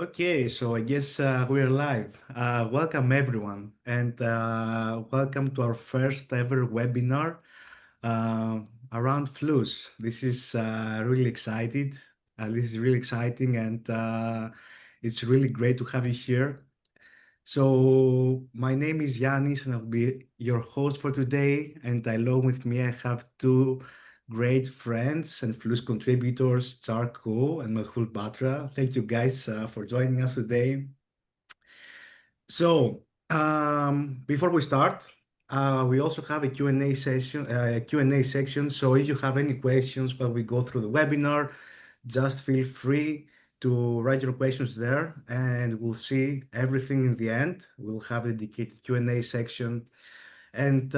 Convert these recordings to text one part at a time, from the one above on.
Okay, so I guess we're live. Welcome everyone, and welcome to our first ever webinar uh, around Fluss. This is really excited. This is really exciting, and it's really great to have you here. So my name is Yanis, and I'll be your host for today. And along with me, I have two great friends and Fluss contributors, Charko and Mehul Batra. Thank you guys for joining us today. So before we start, we also have a Q&A session, Q&A section. So if you have any questions while we go through the webinar, just feel free to write your questions there, and we'll see everything in the end. We'll have a dedicated Q&A section. And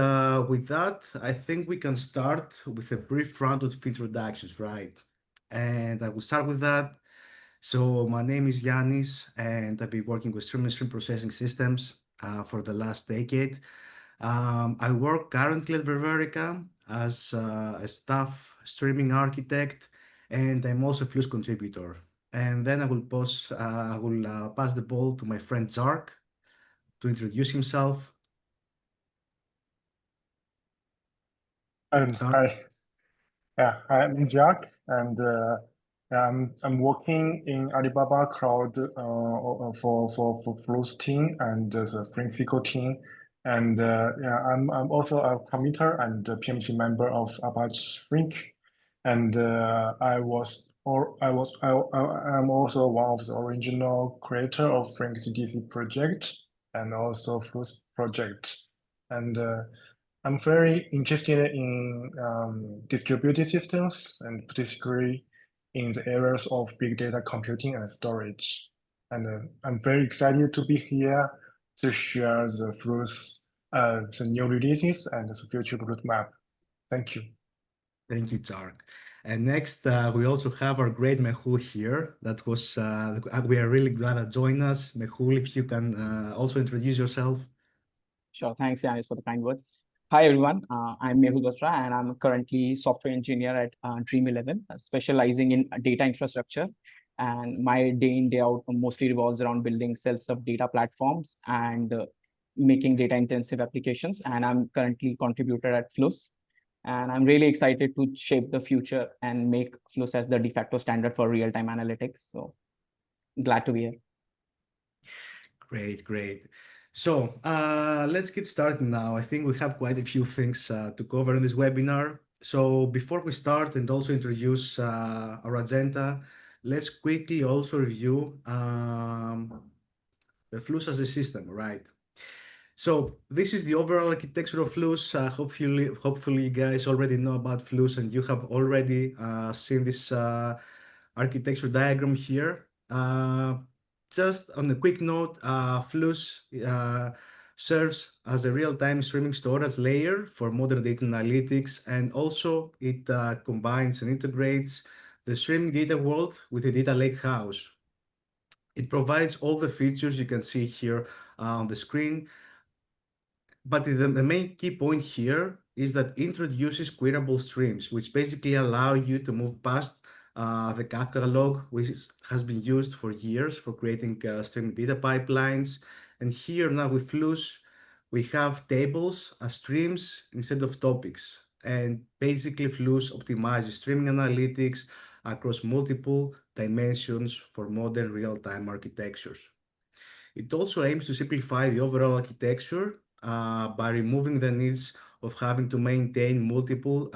with that, I think we can start with a brief round of introductions, right? And I will start with that. So my name is Yanis, and I've been working with stream and stream processing systems for the last decade. I work currently at Verberica as a staff streaming architect, and I'm also a Fluss contributor. And then I will pass the ball to my friend Zark to introduce himself. Zark. Hi, yeah, I'm Jack, and I'm working in Alibaba Cloud for Fluss team and the Flink team, and yeah, I'm also a committer and a PMC member of Apache Flink, and I'm also one of the original creator of Flink CDC project and also Fluss project, and I'm very interested in distributed systems and particularly in the areas of big data computing and storage. And I'm very excited to be here to share the Fluss, the new releases and the future roadmap. Thank you. Thank you, Zark. And next, we also have our great Mehul here. We are really glad that joined us. Mehul, if you can also introduce yourself. Sure. Thanks, Yanis, for the kind words. Hi, everyone. I'm Mehul Batra, and I'm currently software engineer at Dream11, specializing in data infrastructure. And my day in, day out mostly revolves around building self-serve data platforms and making data-intensive applications. And I'm currently contributor at Fluss. And I'm really excited to shape the future and make Fluss as the de facto standard for real-time analytics. So glad to be here. Great, great. So let's get started now. I think we have quite a few things to cover in this webinar. So before we start and also introduce our agenda, let's quickly also review the Fluss as a system, right? So this is the overall architecture of Fluss. Hopefully you guys already know about Fluss and you have already seen this architecture diagram here. Just on a quick note, Fluss serves as a real-time streaming storage layer for modern data analytics, and also it combines and integrates the streaming data world with the data lakehouse. It provides all the features you can see here on the screen. But the main key point here is that it introduces queryable streams, which basically allow you to move past the Kafka log, which has been used for years for creating streaming data pipelines. And here now with Fluss, we have tables as streams instead of topics. And basically Fluss optimizes streaming analytics across multiple dimensions for modern real-time architectures. It also aims to simplify the overall architecture by removing the needs of having to maintain multiple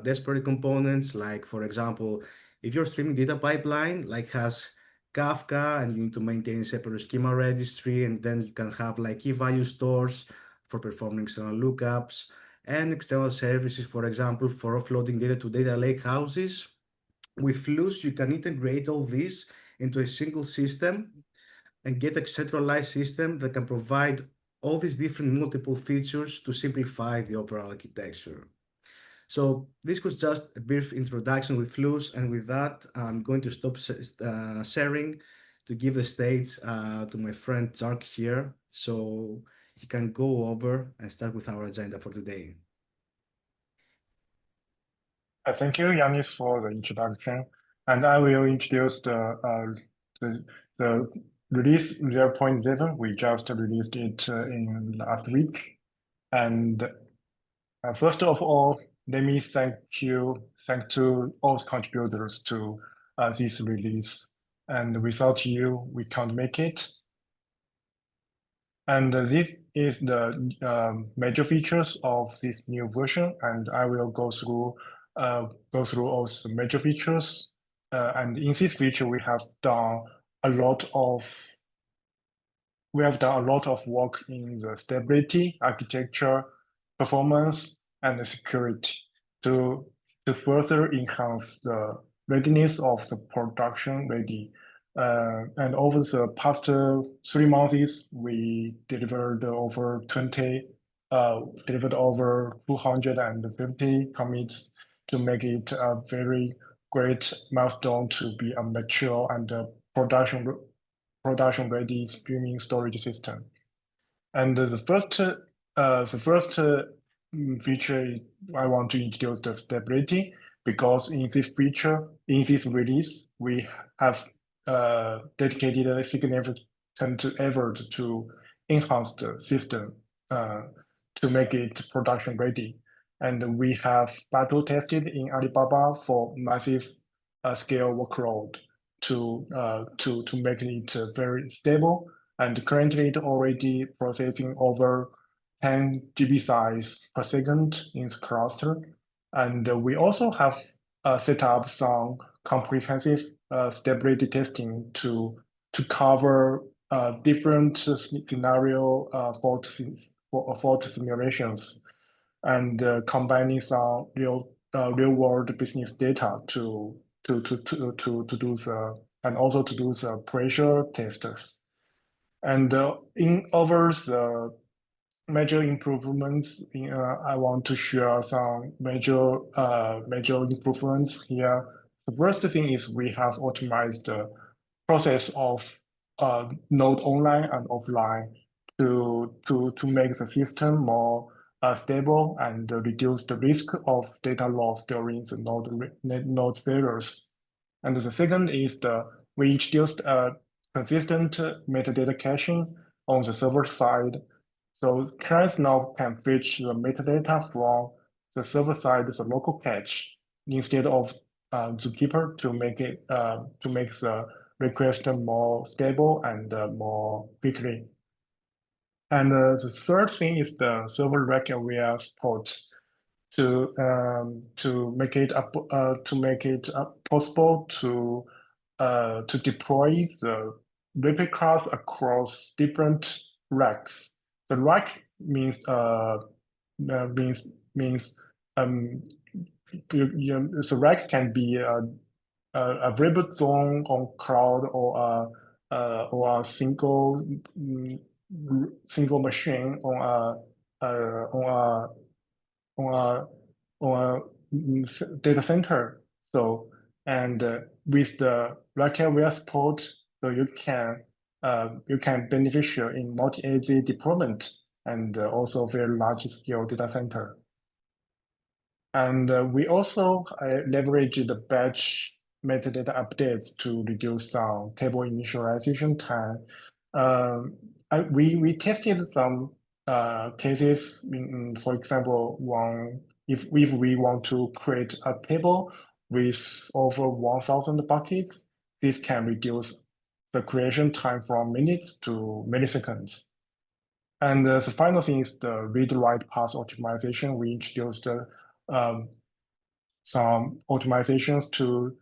disparate components. Like, for example, if your streaming data pipeline like has Kafka and you need to maintain a separate schema registry, and then you can have like key value stores for performing external lookups and external services, for example, for offloading data to data lake houses. With Fluss, you can integrate all this into a single system and get a centralized system that can provide all these different multiple features to simplify the overall architecture. So this was just a brief introduction with Fluss, and with that, I'm going to stop sharing to give the stage to my friend Zark here, so he can go over and start with our agenda for today. Thank you, Yanis, for the introduction, and I will introduce the release 0.7. We just released it in last week. And first of all, let me thank to all the contributors to this release. And without you, we can't make it. And this is the major features of this new version, and I will go through all the major features. And in this feature, we have done a lot of work in the stability, architecture, performance, and the security to further enhance the readiness of the production ready. And over the past 3 months, we delivered over 250 commits to make it a very great milestone to be a mature and production-ready streaming storage system. And the first feature I want to introduce the stability, because in this release, we have dedicated a significant effort to enhance the system to make it production ready. And we have battle tested in Alibaba for massive scale workload to make it very stable. And currently it already processing over 10 GB size per second in the cluster. And we also have set up some comprehensive stability testing to cover different scenario fault simulations, and combining some real world business data to do the and also to do the pressure tests. And in over the major improvements, I want to share some major improvements here. The first thing is we have optimized the process of node online and offline to make the system more stable and reduce the risk of data loss during the node failures. And the second is we introduced consistent metadata caching on the server side. So clients now can fetch the metadata from the server side, the local cache, instead of Zookeeper to make the request more stable and more quickly. And the third thing is the server rack aware support to make it possible to deploy the replicas across different racks. The rack means the rack can be a variable zone on cloud or a single machine on a data center. So, and with the rack-aware support, so you can beneficial in multi-AZ deployment and also very large scale data center. And we also leverage the batch metadata updates to reduce some table initialization time. We tested some cases, for example, if we want to create a table with over 1,000 buckets, this can reduce the creation time from minutes to milliseconds. And the final thing is the read-write path optimization. We introduced some optimizations to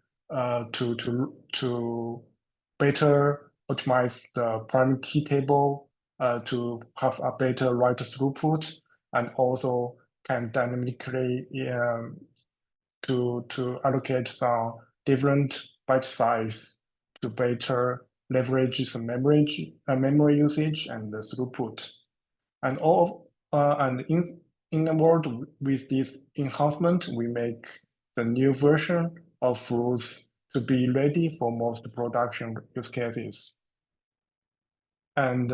better optimize the primary key table to have a better write throughput, and also can dynamically to allocate some different byte size to better leverage the memory usage and the throughput. And in the world with this enhancement, we make the new version of Fluss to be ready for most production use cases. And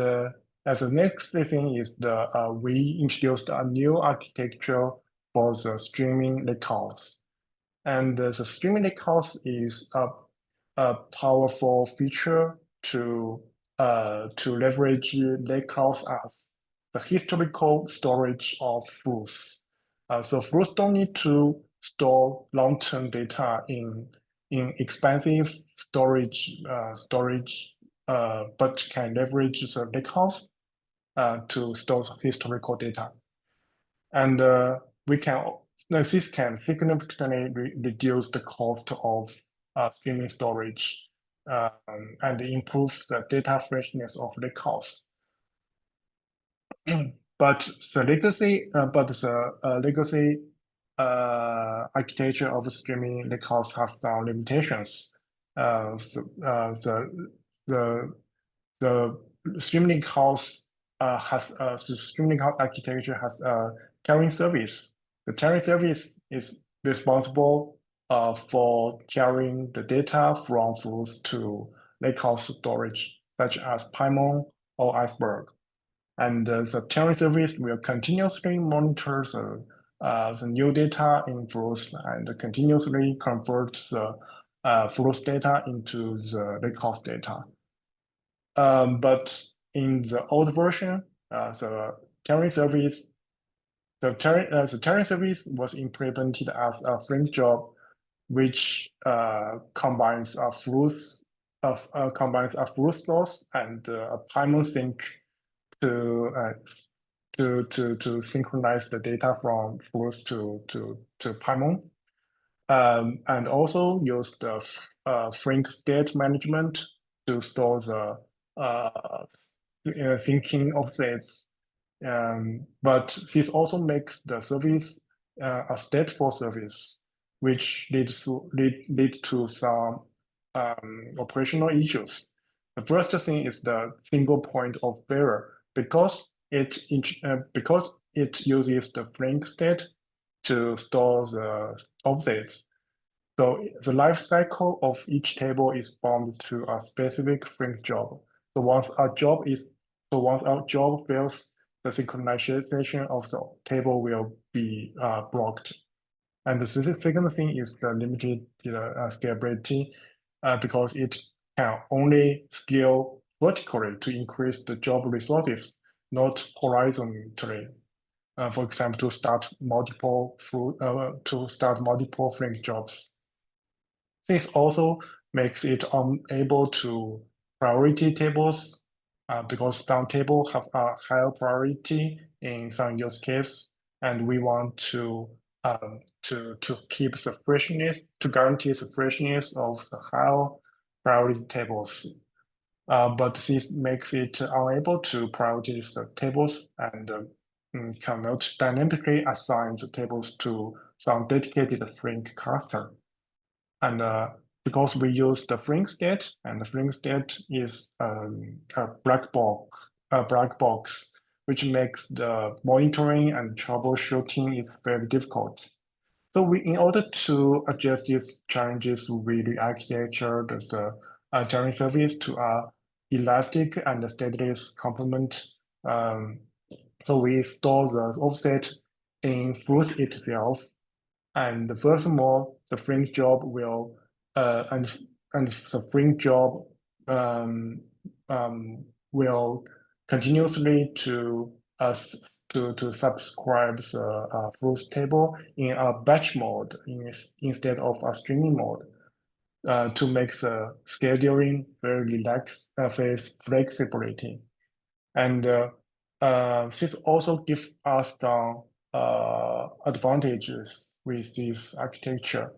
as the next thing is we introduced a new architecture for the streaming Lakehouse. And the streaming Lakehouse is a powerful feature to to leverage Lakehouse as the historical storage of Fluss. So Fluss don't need to store long-term data in expensive storage, but can leverage the Lakehouse to store historical data. And this can significantly reduce the cost of streaming storage and improves the data freshness of Lakehouse. But the legacy architecture of streaming Lakehouse has some limitations. The streaming Lakehouse architecture has a tiering service. The tiering service is responsible for tiering the data from Fluss to Lakehouse storage, such as Python or Iceberg. And the tiering service will continuously monitor the new data in Fluss and continuously convert the Fluss data into the Lakehouse data. But in the old version, the tiering service was implemented as a Flink job, which combines a Fluss source and a Python sink to synchronize the data from Fluss to Python, and also use the Flink state management to store the thinking objects. But this also makes the service a stateful service, which lead to some operational issues. The first thing is the single point of failure, because it uses the Flink state to store the objects. So the life cycle of each table is bound to a specific Flink job. So once our job fails, the synchronization of the table will be blocked. And the second thing is the limited scalability, because it can only scale vertically to increase the job resources, not horizontally. For example, to start multiple Flink jobs. This also makes it unable to priority tables, because some tables have a higher priority in some use case, and we want to keep the freshness, to guarantee the freshness of the higher priority tables. But this makes it unable to prioritize the tables and cannot dynamically assign the tables to some dedicated Flink character. And because we use the Flink state, and the Flink state is a black box, which makes the monitoring and troubleshooting is very difficult. So in order to address these challenges, we re-architectured the tiering service to a elastic and stateless complement. So we store the offset in Fluss itself, and furthermore, the Flink job will will continuously to subscribe the Fluss table in a batch mode instead of a streaming mode, to make the scheduling very relaxed, very flexibility. And this also gives us some advantages with this architecture.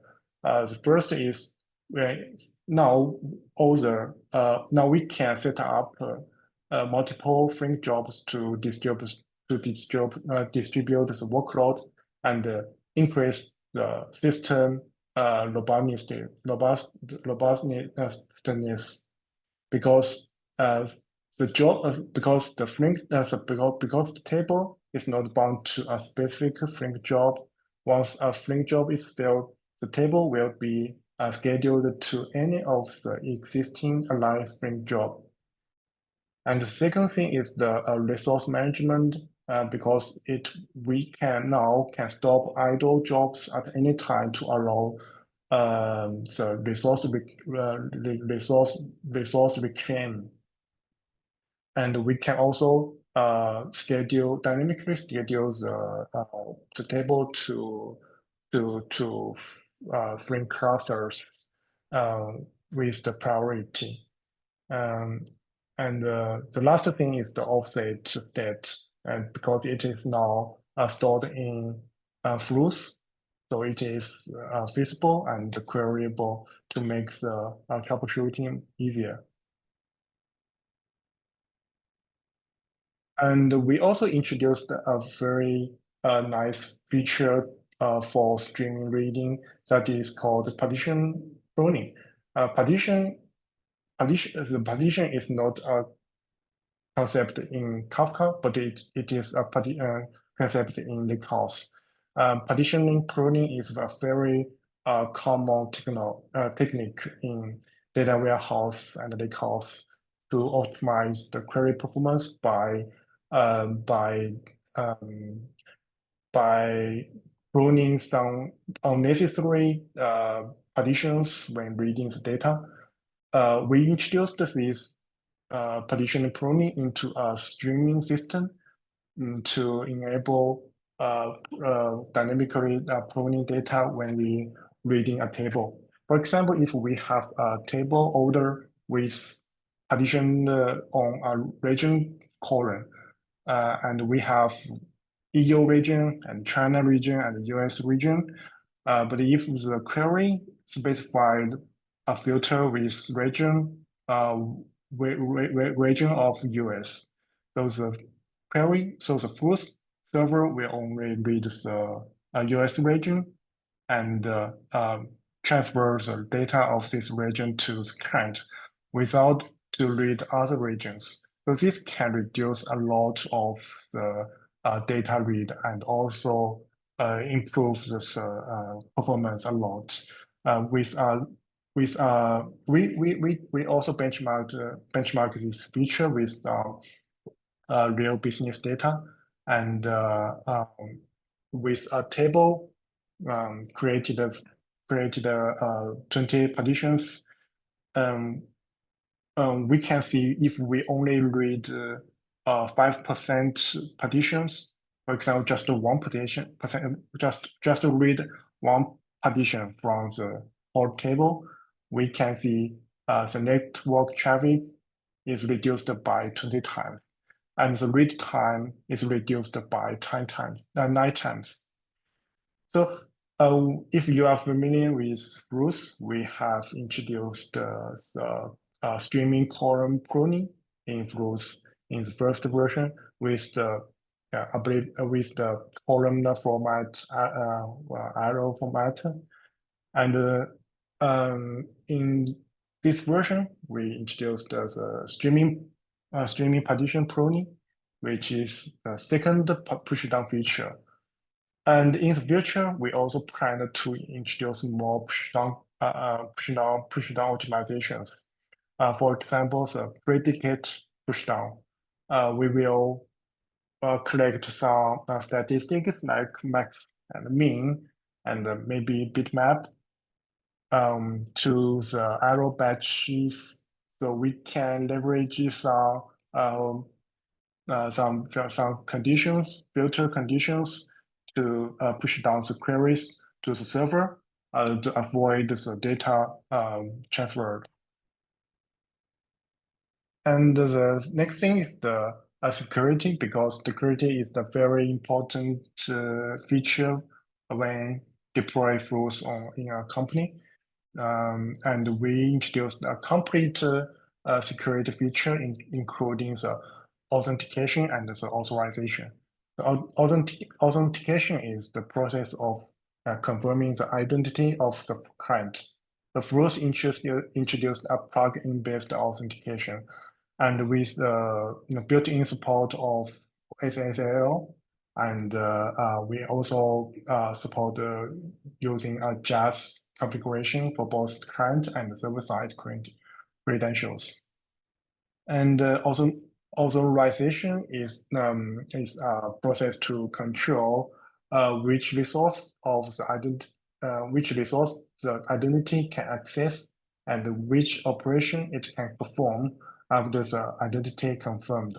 The first is now we can set up multiple Flink jobs to distribute the workload and increase the system robustness, because the table is not bound to a specific Flink job. Once a Flink job is filled, the table will be scheduled to any of the existing aligned Flink job. And the second thing is the resource management, because we can stop idle jobs at any time to allow the resource reclaim. And we can also dynamically schedule the table to Flink clusters with the priority. And the last thing is the offset state, and because it is now stored in Fluss, so it is visible and queryable to make the troubleshooting easier. And we also introduced a very nice feature for streaming reading that is called partition pruning. The partition is not a concept in Kafka, but it is a concept in Lakehouse. Partitioning pruning is a very common technique in data warehouse and Lakehouse to optimize the query performance by pruning some unnecessary partitions when reading the data. We introduced this partition pruning into a streaming system to enable dynamically pruning data when we reading a table. For example, if we have a table order with partition on a region column, and we have EU region and China region and US region, but if the query specified a filter with region region of US, so the first server will only read the US region and transfer the data of this region to the client without to read other regions. So this can reduce a lot of the data read and also improve the performance a lot. We also benchmark this feature with real business data, and with a table created 20 partitions. We can see if we only read 5% partitions, for example, just one partition, just read one partition from the whole table, we can see the network traffic is reduced by 20 times, and the read time is reduced by 9 times. So if you are familiar with Fluss, we have introduced the streaming column pruning in Fluss in the first version with the columnar format, arrow format, and in this version we introduced the streaming partition pruning, which is the second pushdown feature. And in the future, we also plan to introduce more pushdown optimizations. For example, the predicate pushdown. We will collect some statistics like max and mean, and maybe bitmap to the arrow batches, so we can leverage some conditions, filter conditions, to push down the queries to the server to avoid the data transfer. And the next thing is the security, because security is the very important feature when deploy Fluss in a company. And we introduced a complete security feature including the authentication and the authorization. The authentication is the process of confirming the identity of the client. The Fluss introduced a plugin-based authentication, and with the built-in support of SSL, and we also support using a JAS configuration for both client and server-side credentials. And also authorization is a process to control which resource the identity can access and which operation it can perform after the identity confirmed.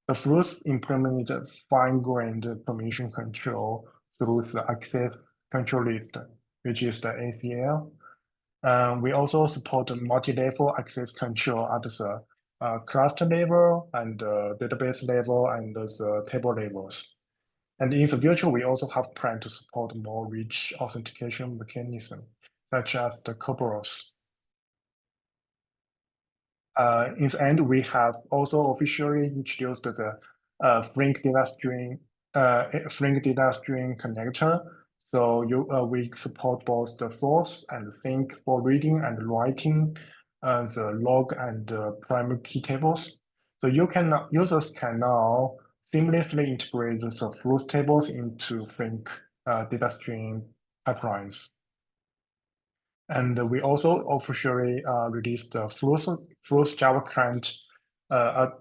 The Fluss implemented fine-grained permission control through the access control list, which is the ACL. We also support multi-level access control at the cluster level and the database level and the table levels. And in the future, we also have planned to support more rich authentication mechanism, such as the Kerberos. In the end, we have also officially introduced the Flink data string connector. So we support both the source and Flink for reading and writing the log and primary key tables. So users can now seamlessly integrate the Fluss tables into Flink data string pipelines. And we also officially released the Fluss Java client, a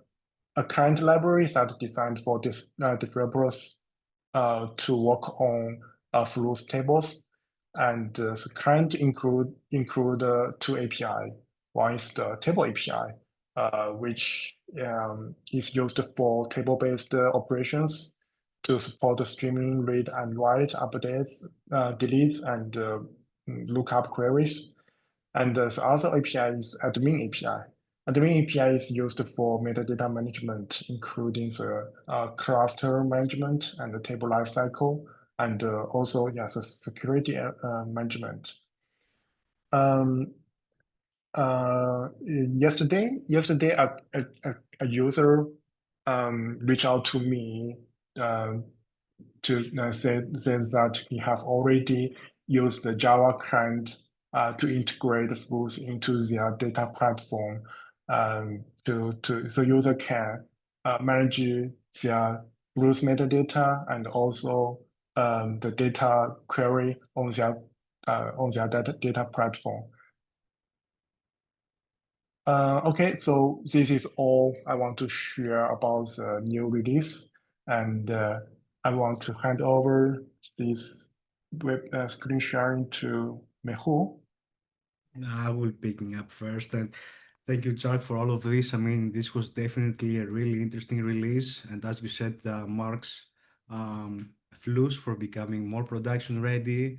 client library that's designed for developers to work on Fluss tables. And the client include two API. One is the table API, which is used for table-based operations to support the streaming, read and write, updates, deletes, and lookup queries. And the other API is admin API. Admin API is used for metadata management, including the cluster management and the table lifecycle, and also the security management. Yesterday, a user reached out to me to say that he have already used the Java client to integrate Fluss into their data platform so user can manage their Fluss metadata and also the data query on their data platform. Okay, so this is all I want to share about the new release, and I want to hand over this web screen sharing to Mehul. I will picking up first, and thank you, Jack, for all of this. I mean, this was definitely a really interesting release, and as we said, marks Fluss for becoming more production ready.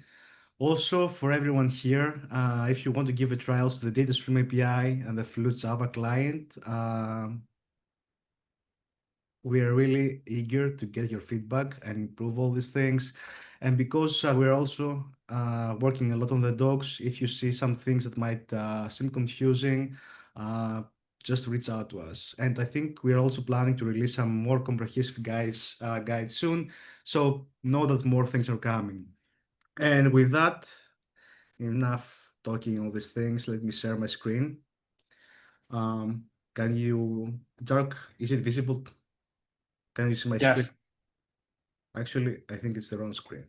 Also, for everyone here, if you want to give a trial to the data stream API and the Fluss Java client, we are really eager to get your feedback and improve all these things. And because we're also working a lot on the docs, if you see some things that might seem confusing, just reach out to us. And I think we're also planning to release some more comprehensive guides soon. So know that more things are coming. And with that, enough talking all these things. Let me share my screen. Can you, Dark, is it visible? Can you see my Yes. screen? Actually, I think it's the wrong screen.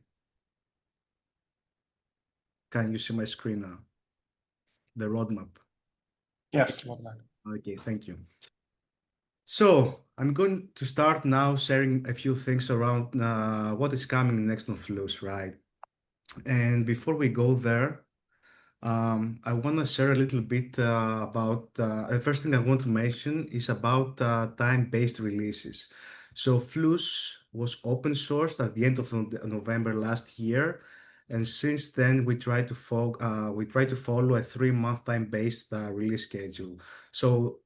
Can you see my screen now? The roadmap. Yes, roadmap. Okay, thank you. So I'm going to start now sharing a few things around what is coming next on Fluss, right? And before we go there, I want to share a little bit about the first thing I want to mention is about time-based releases. So Fluss was open sourced at the end of November last year, and since then we try to follow a 3-month time-based release schedule. So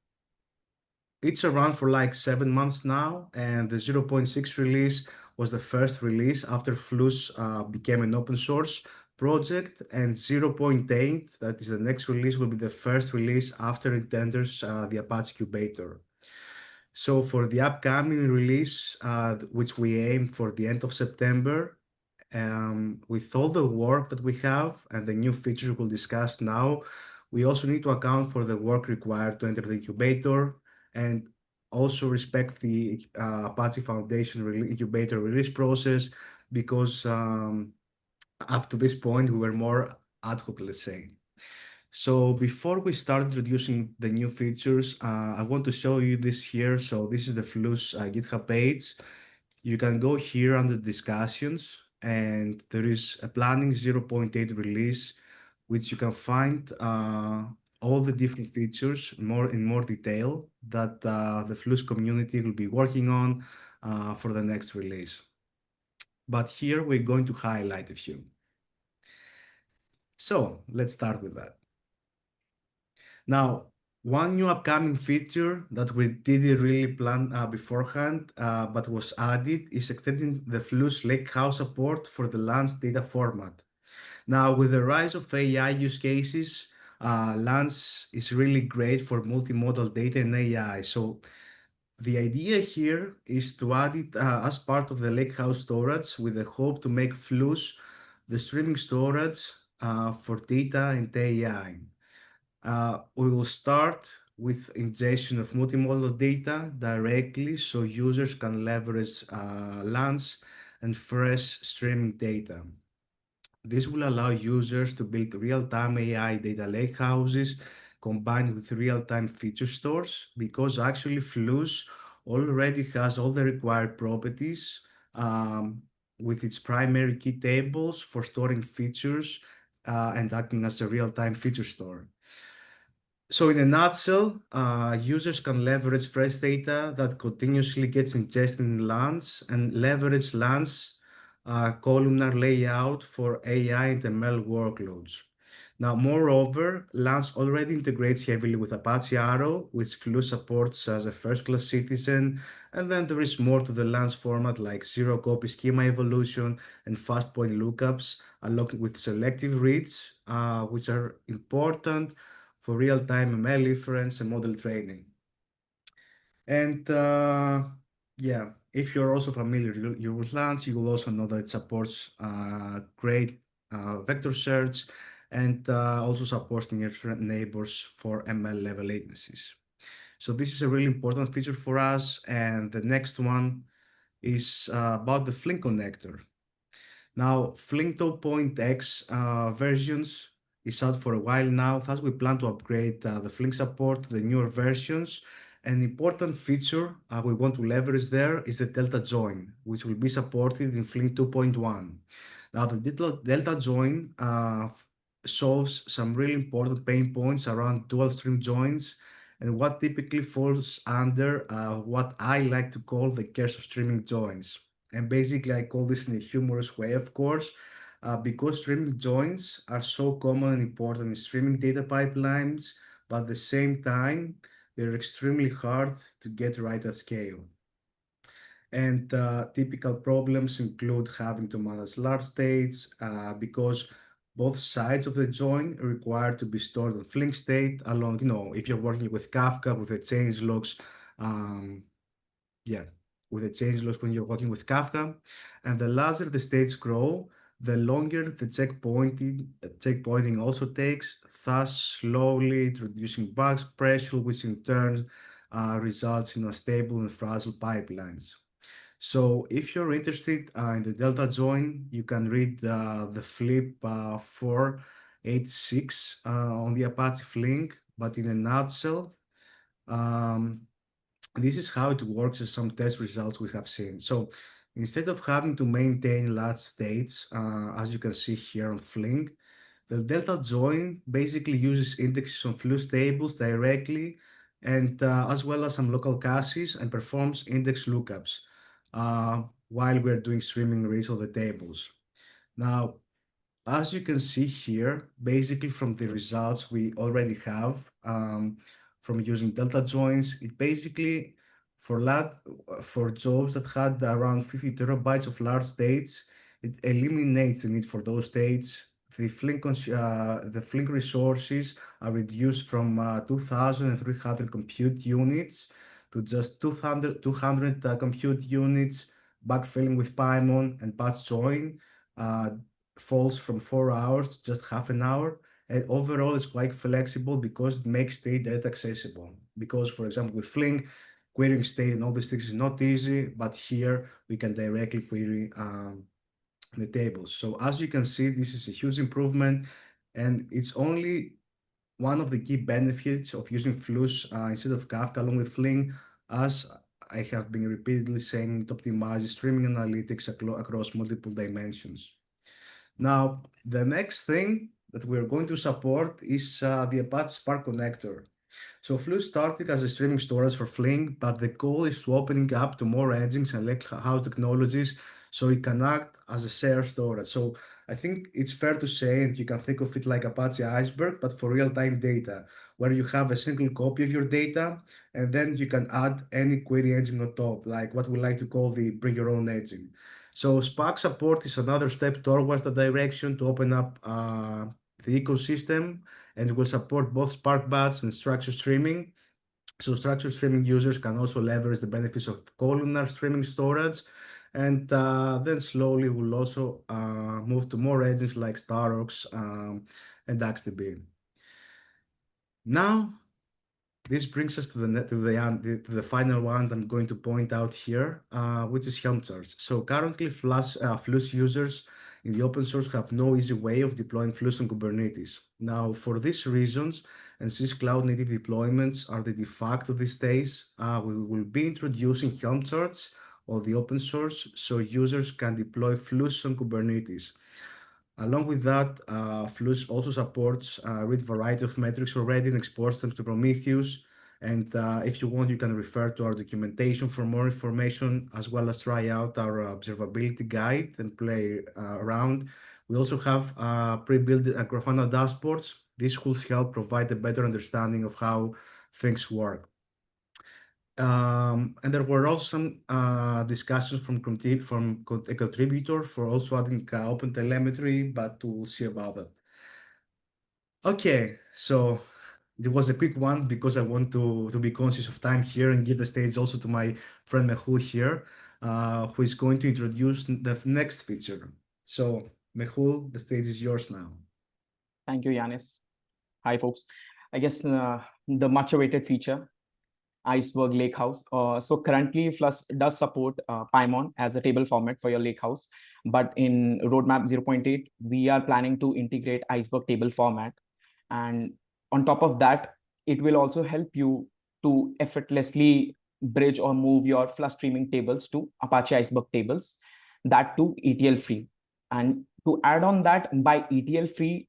it's around for like 7 months now, and the 0.6 release was the first release after Fluss became an open source project, and 0.8, that is the next release, will be the first release after it enters the Apache Incubator. So for the upcoming release, which we aim for the end of September, with all the work that we have and the new features we'll discuss now, we also need to account for the work required to enter the incubator and also respect the Apache Foundation incubator release process, because up to this point we were more ad hoc, let's say. So before we start introducing the new features, I want to show you this here. So this is the Fluss GitHub page. You can go here under discussions, and there is a planning 0.8 release, which you can find all the different features in more detail that the Fluss community will be working on for the next release. But here we're going to highlight a few. So let's start with that. Now, one new upcoming feature that we didn't really plan beforehand, but was added, is extending the Fluss Lakehouse support for the Lance data format. Now, with the rise of AI use cases, Lance is really great for multimodal data and AI. So the idea here is to add it as part of the Lakehouse storage with the hope to make Fluss the streaming storage for data and AI. We will start with ingestion of multimodal data directly so users can leverage Lance and fresh streaming data. This will allow users to build real-time AI data lakehouses combined with real-time feature stores, because actually Fluss already has all the required properties with its primary key tables for storing features and acting as a real-time feature store. So in a nutshell, users can leverage fresh data that continuously gets ingested in Lance and leverage Lance columnar layout for AI and ML workloads. Now, moreover, Lance already integrates heavily with Apache Arrow, which Fluss supports as a first-class citizen, and then there is more to the Lance format like zero-copy schema evolution and fast point lookups, along with selective reads, which are important for real-time ML inference and model training. And yeah, if you're also familiar with Lance, you will also know that it supports great vector search and also supports near neighbors for ML level latencies. So this is a really important feature for us. And the next one is about the Flink connector. Now, Flink 0.x versions is out for a while now. Thus, we plan to upgrade the Flink support to the newer versions. An important feature we want to leverage there is the delta join, which will be supported in Flink 2.1. Now, the delta join solves some really important pain points around dual stream joins and what typically falls under what I like to call the curse of streaming joins. And basically, I call this in a humorous way, of course, because streaming joins are so common and important in streaming data pipelines, but at the same time, they're extremely hard to get right at scale. And typical problems include having to manage large states because both sides of the join require to be stored in Flink state along, if you're working with Kafka, with the changelogs, with the changelogs when you're working with Kafka. And the larger the states grow, the longer the checkpointing also takes, thus slowly introducing bug pressure, which in turn results in unstable and fragile pipelines. So if you're interested in the delta join, you can read the flip 486 on the Apache Flink, but in a nutshell, this is how it works as some test results we have seen. So instead of having to maintain large states, as you can see here on Flink, the delta join basically uses indexes on Fluss tables directly, and as well as some local caches, and performs index lookups while we're doing streaming reads of the tables. Now, as you can see here, basically from the results we already have from using delta joins, it basically for jobs that had around 50 terabytes of large states, it eliminates the need for those states. The Flink resources are reduced from 2,300 compute units to just 200 compute units. Backfilling with Pymon and patch join falls from 4 hours to just half an hour. And overall, it's quite flexible because it makes state data accessible. Because, for example, with Flink, querying state and all these things is not easy, but here we can directly query the tables. So as you can see, this is a huge improvement, and it's only one of the key benefits of using Fluss instead of Kafka along with Flink, as I have been repeatedly saying, it optimizes streaming analytics across multiple dimensions. Now, the next thing that we're going to support is the Apache Spark connector. So Fluss started as a streaming storage for Flink, but the goal is to opening up to more engines and Lakehouse technologies so it can act as a shared storage. So I think it's fair to say, and you can think of it like Apache Iceberg, but for real-time data, where you have a single copy of your data, and then you can add any query engine on top, like what we like to call the bring your own engine. So Spark support is another step towards the direction to open up the ecosystem, and will support both Spark bots and structured streaming. So structured streaming users can also leverage the benefits of columnar streaming storage, and then slowly we'll also move to more engines like Starox and DaxDB. Now, this brings us to the final one I'm going to point out here, which is Helm charts. So currently, Fluss users in the open source have no easy way of deploying Fluss on Kubernetes. Now, for these reasons, and since cloud-native deployments are the de facto these days, we will be introducing Helm charts on the open source so users can deploy Fluss on Kubernetes. Along with that, Fluss also supports a read variety of metrics already and exports them to Prometheus. And if you want, you can refer to our documentation for more information, as well as try out our observability guide and play around. We also have pre-built Grafana dashboards. This will help provide a better understanding of how things work. And there were also some discussions from a contributor for also adding open telemetry, but we'll see about that. Okay, so it was a quick one because I want to be conscious of time here and give the stage also to my friend Mehul here, who is going to introduce the next feature. So Mehul, the stage is yours now. Thank you, Yanis. Hi, folks. I guess the much awaited feature, Iceberg Lakehouse. So currently Fluss does support Pymon as a table format for your Lakehouse, but in roadmap 0.8, we are planning to integrate Iceberg table format. And on top of that, it will also help you to effortlessly bridge or move your Fluss streaming tables to Apache Iceberg tables, that too ETL free. And to add on that, by ETL free,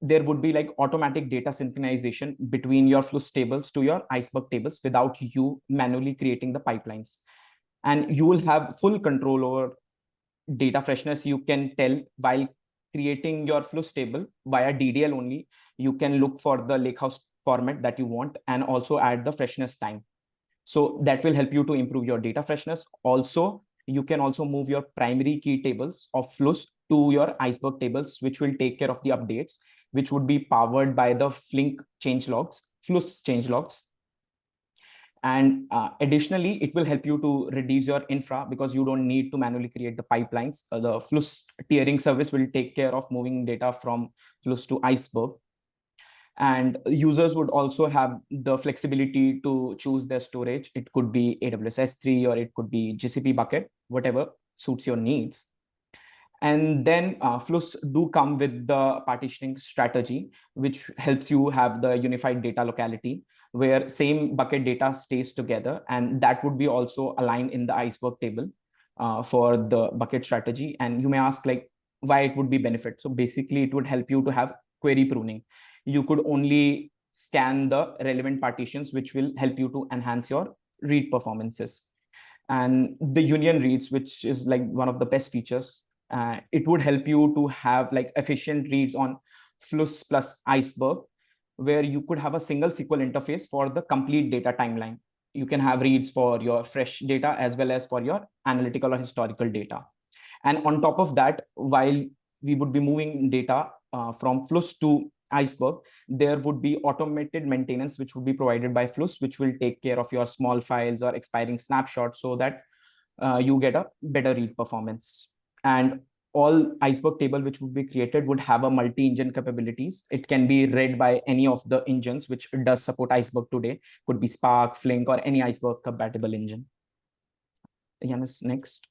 there would be like automatic data synchronization between your Fluss tables to your Iceberg tables without you manually creating the pipelines. And you will have full control over data freshness. You can tell while creating your Fluss table via DDL only, you can look for the Lakehouse format that you want and also add the freshness time. So that will help you to improve your data freshness. Also, you can also move your primary key tables of Fluss to your Iceberg tables, which will take care of the updates, which would be powered by the Flink changelogs, Fluss changelogs. And additionally, it will help you to reduce your infra because you don't need to manually create the pipelines. The Fluss tiering service will take care of moving data from Fluss to Iceberg. And users would also have the flexibility to choose their storage. It could be AWS S3 or it could be GCP bucket, whatever suits your needs. And then Fluss do come with the partitioning strategy, which helps you have the unified data locality where same bucket data stays together. And that would be also aligned in the Iceberg table for the bucket strategy. And you may ask like why it would be benefit. So basically it would help you to have query pruning. You could only scan the relevant partitions, which will help you to enhance your read performances. And the union reads, which is like one of the best features. It would help you to have like efficient reads on Fluss plus Iceberg, where you could have a single SQL interface for the complete data timeline. You can have reads for your fresh data as well as for your analytical or historical data. And on top of that, while we would be moving data from Fluss to Iceberg, there would be automated maintenance, which would be provided by Fluss, which will take care of your small files or expiring snapshots so that you get a better read performance. And all Iceberg table which would be created would have a multi-engine capabilities. It can be read by any of the engines which does support Iceberg today. Could be Spark, Flink, or any Iceberg compatible engine. Yanis, next.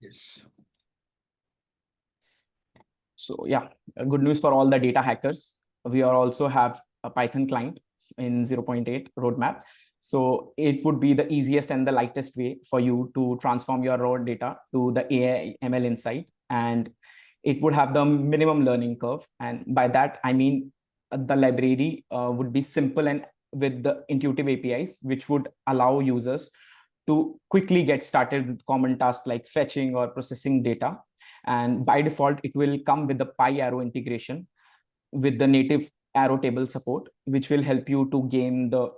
Yes. So yeah, good news for all the data hackers. We are also have a Python client in 0.8 roadmap. So it would be the easiest and the lightest way for you to transform your raw data to the AI ML insight. And it would have the minimum learning curve. And by that, I mean the library would be simple and with the intuitive APIs, which would allow users to quickly get started with common tasks like fetching or processing data. And by default, it will come with the PyArrow integration with the native arrow table support, which will help you to gain the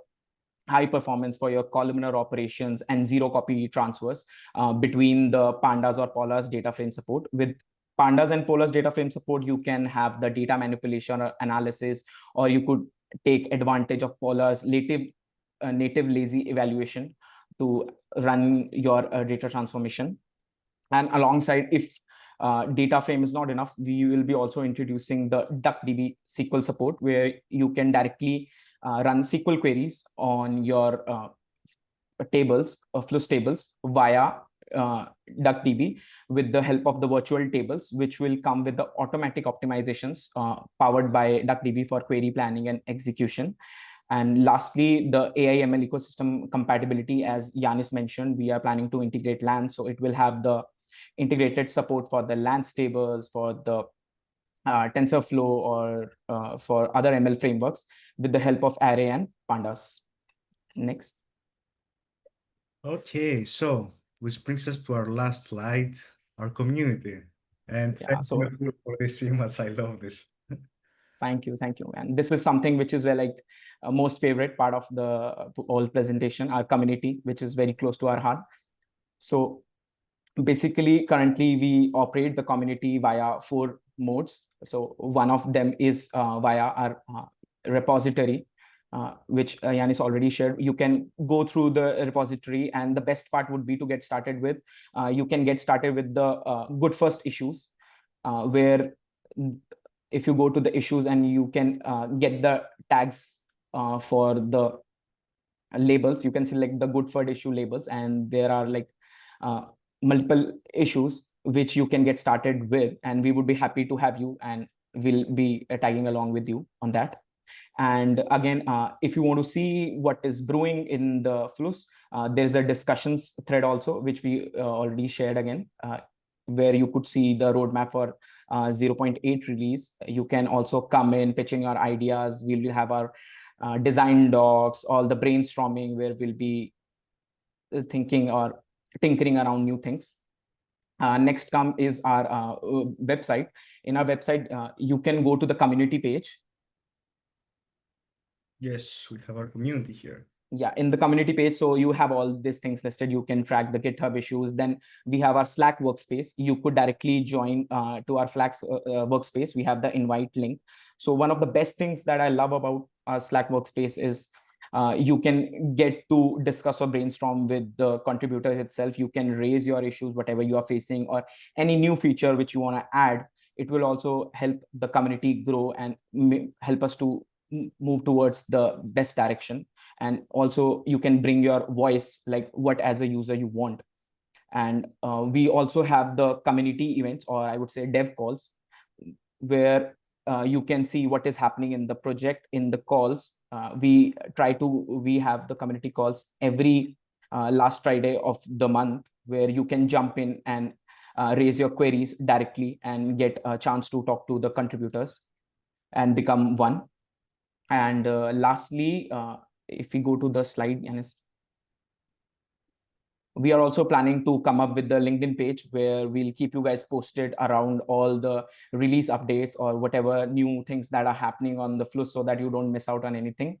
high performance for your columnar operations and zero copy transfers between the pandas or polars data frame support. With pandas and polars data frame support, you can have the data manipulation or analysis, or you could take advantage of polars native lazy evaluation to run your data transformation. And alongside, if data frame is not enough, we will be also introducing the DuckDB SQL support, where you can directly run SQL queries on your tables, Fluss tables via DuckDB with the help of the virtual tables, which will come with the automatic optimizations powered by DuckDB for query planning and execution. And lastly, the AI ML ecosystem compatibility, as Yanis mentioned, we are planning to integrate LANs. So it will have the integrated support for the LANs tables, for the TensorFlow, or for other ML frameworks with the help of Array and Pandas. Next. Okay, so which brings us to our last slide, our community. And Yeah, thank so you for this much. I love this. thank you. And this is something which is where like most favorite part of the whole presentation, our community, which is very close to our heart. So basically, currently we operate the community via 4 modes. So one of them is via our repository, which Yanis already shared. You can go through the repository, and the best part would be to get started with. You can get started with the good first issues, where if you go to the issues and you can get the tags for the labels, you can select the good for issue labels, and there are like multiple issues which you can get started with, and we would be happy to have you, and we'll be tagging along with you on that. And again, if you want to see what is brewing in the Fluss, there's a discussions thread also, which we already shared again, where you could see the roadmap for 0.8 release. You can also come in pitching your ideas. We will have our design docs, all the brainstorming, where we'll be thinking or tinkering around new things. Next come is our website. In our website, you can go to the community page. Yes, we have our community here. Yeah, in the community page, so you have all these things listed. You can track the GitHub issues. Then we have our Slack workspace. You could directly join to our Slack workspace. We have the invite link. So one of the best things that I love about our Slack workspace is you can get to discuss or brainstorm with the contributor itself. You can raise your issues, whatever you are facing, or any new feature which you want to add. It will also help the community grow and help us to move towards the best direction. And also you can bring your voice, like what as a user you want. And we also have the community events, or I would say dev calls, where you can see what is happening in the project in the calls. We have the community calls every last Friday of the month, where you can jump in and raise your queries directly and get a chance to talk to the contributors and become one. And lastly, if we go to the slide, Yanis, we are also planning to come up with the LinkedIn page, where we'll keep you guys posted around all the release updates or whatever new things that are happening on the Fluss, so that you don't miss out on anything.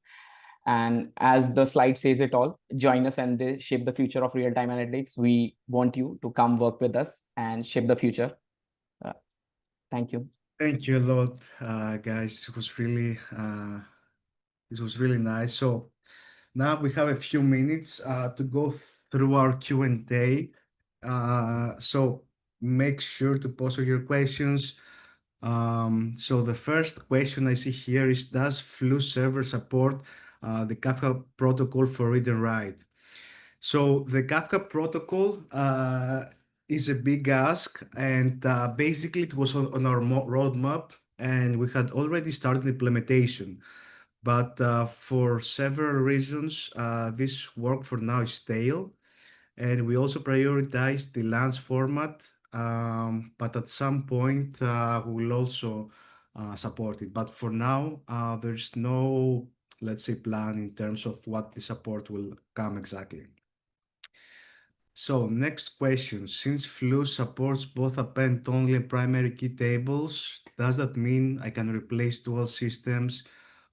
And as the slide says it all, join us and shape the future of real-time analytics. We want you to come work with us and shape the future. Thank you. Thank you a lot, guys. It was really nice. So now we have a few minutes to go through our Q&A. So make sure to post all your questions. So the first question I see here is, does Fluss server support the Kafka protocol for read and write? So the Kafka protocol is a big ask, and basically it was on our roadmap, and we had already started implementation. But for several reasons, this work for now is stale. And we also prioritize the LANs format but at some point we will also support it. But for now, there's no, let's say, plan in terms of what the support will come exactly. So next question, since Fluss supports both append-only and primary key tables, does that mean I can replace dual systems,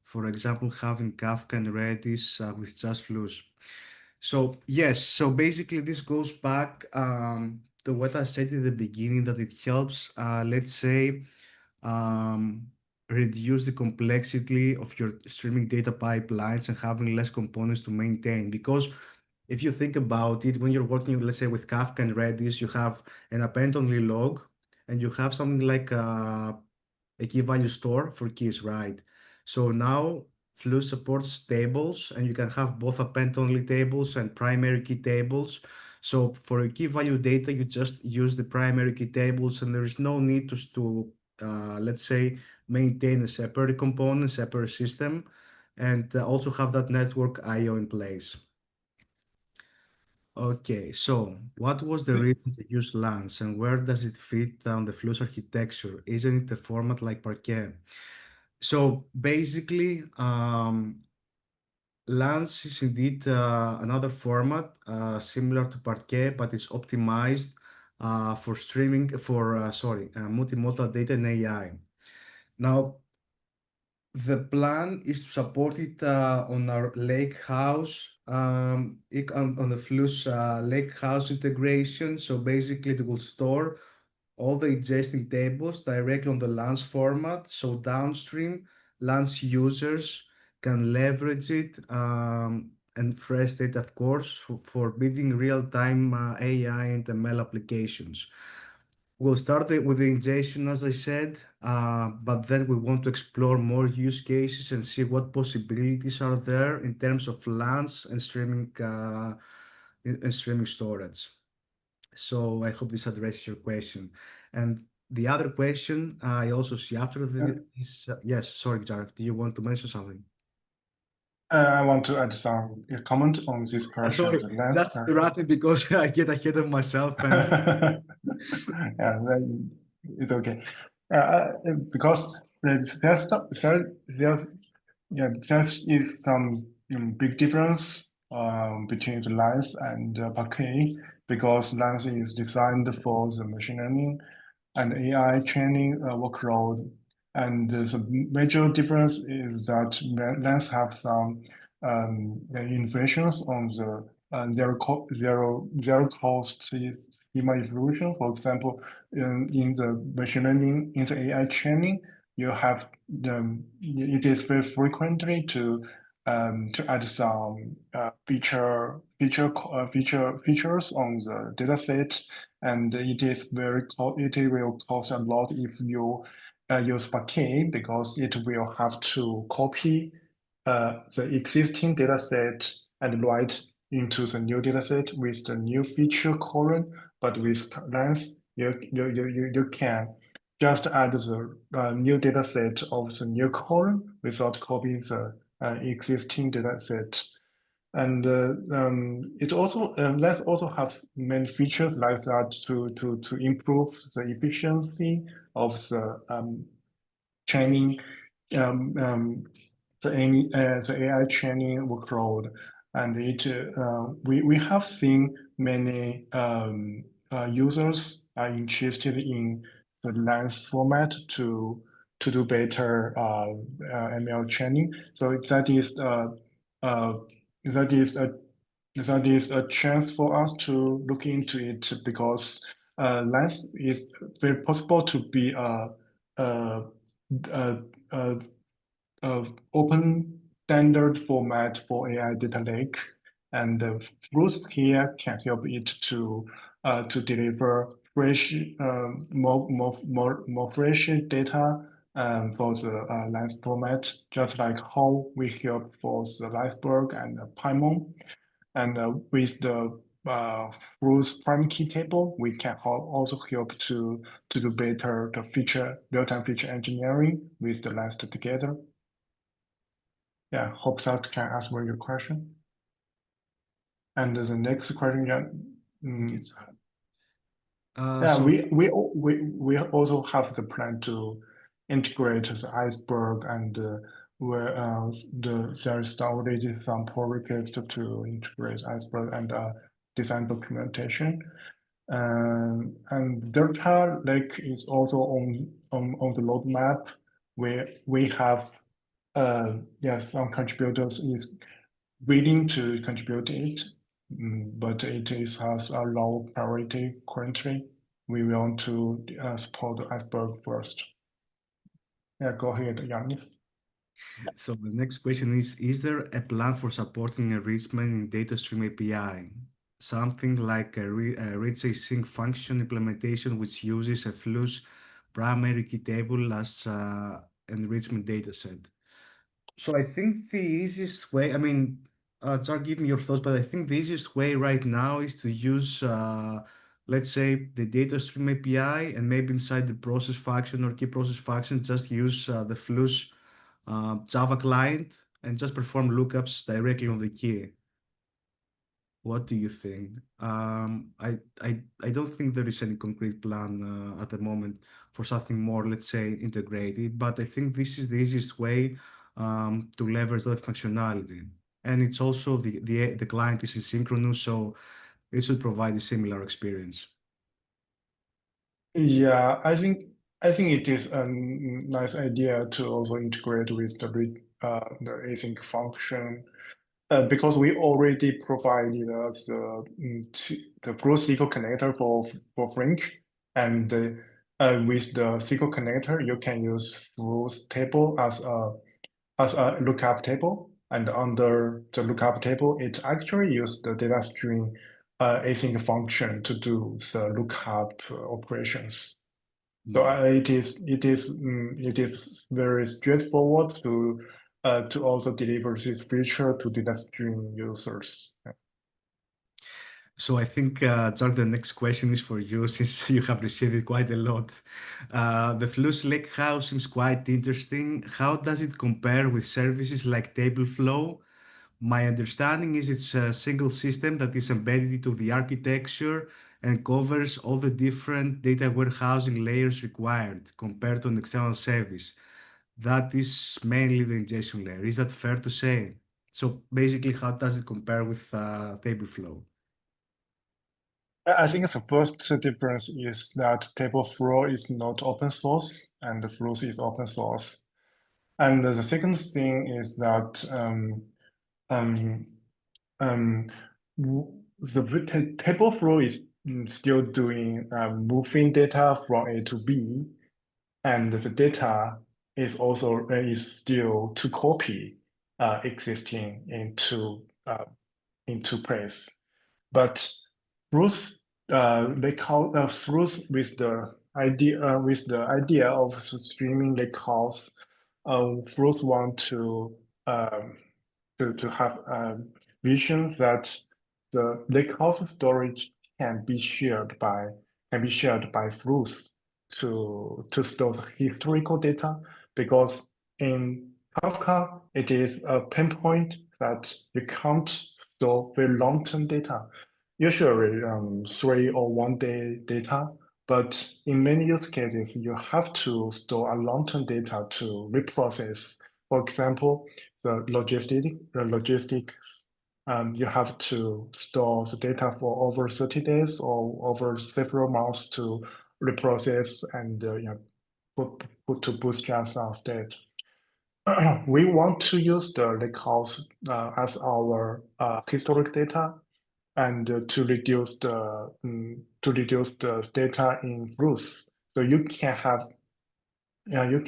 for example, having Kafka and Redis with just Fluss? So yes, so basically this goes back to what I said in the beginning, that it helps, let's say, um, reduce the complexity of your streaming data pipelines and having less components to maintain. Because if you think about it, when you're working, let's say, with Kafka and Redis, you have an append-only log, and you have something like a key value store for keys, right? So now Fluss supports tables, and you can have both append-only tables and primary key tables. So for key value data, you just use the primary key tables, and there's no need to let's say, maintain a separate component, separate system, and also have that network I/O in place. Okay, so what was the reason to use Lance, and where does it fit on the Fluss architecture? Isn't it a format like Parquet? So basically, Lance is indeed another format similar to Parquet, but it's optimized for streaming, for multimodal data and AI. Now, the plan is to support it on our Lakehouse, on the Fluss Lakehouse integration. So basically, it will store all the ingesting tables directly on the Lance format. So downstream, Lance users can leverage it and fresh data, of course, for building real-time AI and ML applications. We'll start with the ingestion, as I said, but then we want to explore more use cases and see what possibilities are there in terms of Lance and streaming storage. So I hope this addresses your question. And the other question I also see after this, yes, sorry, Jarek, do you want to mention something? I want to add some comment on this question. Sorry, The last just interrupting because I get ahead of myself and yeah, then it's okay. Because there is some big difference between the Lens and Parquet, because Lens is designed for the machine learning and AI training workload. And the major difference is that Lens have some innovations on the zero cost schema evolution. For example, in the machine learning, in the AI training, you have it is very frequently to add some features on the dataset, and it will cost a lot if you use Parquet, because it will have to copy the existing dataset and write into the new dataset with the new feature column. But with Lens, you can just add the new dataset of the new column without copying the existing dataset. And it also Lens also have many features like that to improve the efficiency of the training the AI training workload. And we have seen many users are interested in the Lens format to do better ML training. So that is a chance for us to look into it, because Lens is very possible to be a, open standard format for AI data lake, and Fluss here can help it to deliver fresh, more fresh data for the Lens format, just like how we help for the Iceberg and Python. And with the Fluss prime key table, we can also help to do better the real-time feature engineering with the Lens together. Yeah, hope that can answer your question. And the next question, Yeah, So we also have the plan to integrate the Iceberg and where there's already some pull request to integrate Iceberg and design documentation. And Delta Lake is also on the roadmap where we have some contributors is willing to contribute it, but it has a low priority currently. We want to support Iceberg first. Yeah, go ahead, Yannis. So the next question is there a plan for supporting enrichment in data stream API? Something like a rich async function implementation which uses a Fluss primary key table as enrichment dataset. So I think the easiest way, I mean, Char, give me your thoughts, but I think the easiest way right now is to use, let's say, the data stream API and maybe inside the process function or key process function, just use the Fluss Java client and just perform lookups directly on the key. What do you think? I don't think there is any concrete plan at the moment for something more, let's say, integrated, but I think this is the easiest way to leverage that functionality. And it's also the client is asynchronous, so it should provide a similar experience. Yeah, I think it is a nice idea to also integrate with the async function. Because we already provided us the full SQL connector for Flink, and with the SQL connector, you can use Fluss table as a lookup table, and under the lookup table, it actually uses the data stream async function to do the lookup operations. So it is very straightforward to also deliver this feature to data stream users. Yeah. So I think, Jack, the next question is for you since you have received it quite a lot. The Fluss Lakehouse seems quite interesting. How does it compare with services like Tableflow? My understanding is it's a single system that is embedded into the architecture and covers all the different data warehousing layers required compared to an external service. That is mainly the ingestion layer. Is that fair to say? So basically, how does it compare with Tableflow? I think the first difference is that Tableflow is not open source and the Fluss is open source. And the second thing is that um, um, the Tableflow is still doing moving data from A to B, and the data is also is still to copy existing into place. But Bruce Bruce with the idea of streaming Lakehouse, Bruce want to have a vision that the Lakehouse storage can be shared by Fluss to store the historical data, because in Kafka it is a pain point that you can't store very long-term data, usually 3 or 1 day data. But in many use cases, you have to store a long-term data to reprocess. For example, the logistics, you have to store the data for over 30 days or over several months to reprocess and put to bootstrap our state. We want to use the lakehouse as our historic data, and to reduce the data in Fluss. So you can have you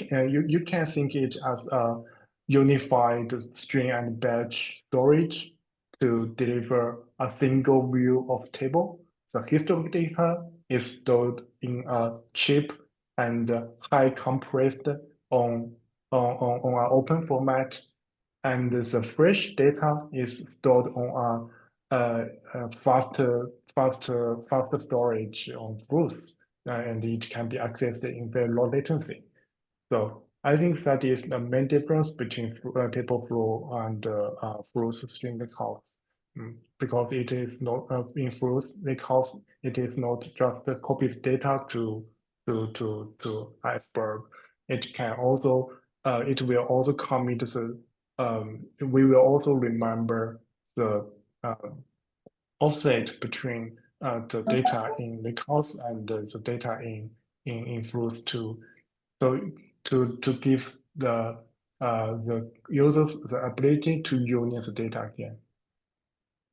can think it as a unified string and batch storage to deliver a single view of table. The historic data is stored in a cheap and high compressed on an open format, and the fresh data is stored on a faster storage on Fluss, and it can be accessed in very low latency. So I think that is the main difference between Tableflow and Fluss string Lakehouse. because it is not in Fluss Lakehouse. It is not just copies data to Iceberg. It can also it will also commit the we will also remember the offset between the data in Lakehouse and the data in Fluss to give the users the ability to union the data again.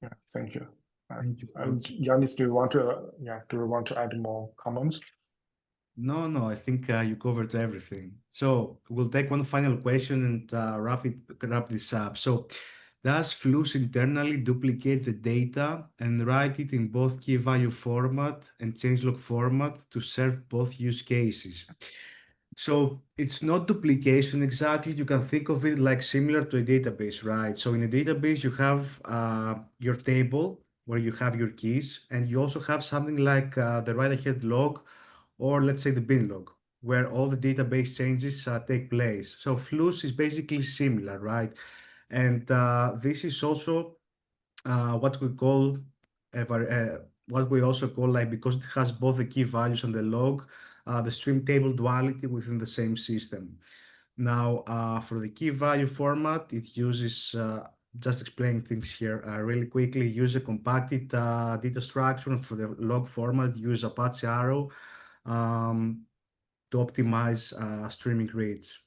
Yeah, thank you. Thank you, And coach. Yanis, do you want to add more comments? No, I think you covered everything. So we'll take one final question and wrap this up. So does Fluss internally duplicate the data and write it in both key value format and changelog format to serve both use cases? So it's not duplication exactly. You can think of it like similar to a database, right? So in a database, you have your table where you have your keys, and you also have something like the write-ahead log, or let's say the bin log, where all the database changes take place. So Fluss is basically similar, right? And this is also what we call what we also call, like, because it has both the key values and the log, the stream table duality within the same system. Now, for the key value format, it uses just explaining things here really quickly. Use a compacted data structure, and for the log format, use Apache Arrow to optimize streaming rates.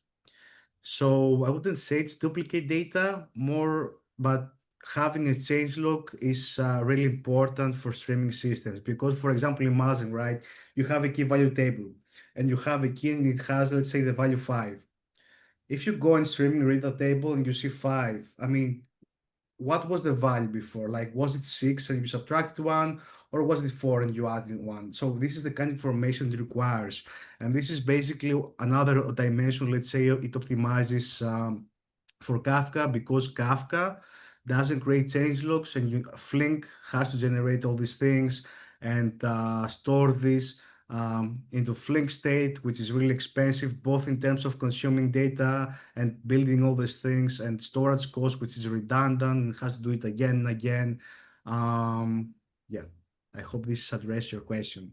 So I wouldn't say it's duplicate data more, but having a changelog is really important for streaming systems, because, for example, imagine, right, you have a key value table and you have a key and it has, let's say, the value 5. If you go and streaming read the table and you see 5, I mean, what was the value before? Like, was it 6 and you subtracted 1, or was it 4 and you added 1? So this is the kind of information it requires. And this is basically another dimension. Let's say it optimizes for Kafka, because Kafka doesn't create changelogs, and Flink has to generate all these things and store this into Flink state, which is really expensive, both in terms of consuming data and building all these things, and storage cost, which is redundant and has to do it again and again. Yeah, I hope this addressed your question.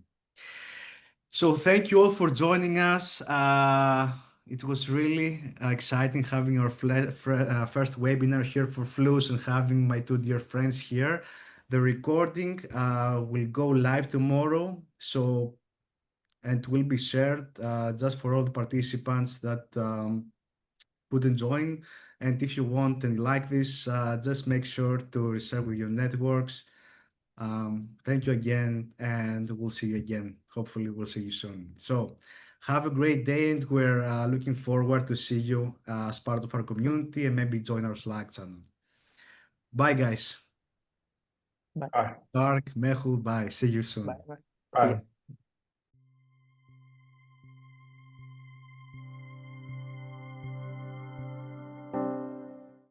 So thank you all for joining us. It was really exciting having our first webinar here for Fluss and having my two dear friends here. The recording will go live tomorrow, and will be shared just for all the participants that couldn't join. And if you want and like this, just make sure to share with your networks. Thank you again, and we'll see you again. Hopefully, we'll see you soon. So have a great day, and we're looking forward to see you as part of our community, and maybe join our Slack channel. Bye, guys. Bye. Bye. Tark, Mehul, bye. See you soon. Bye. Bye. See Bye. ya.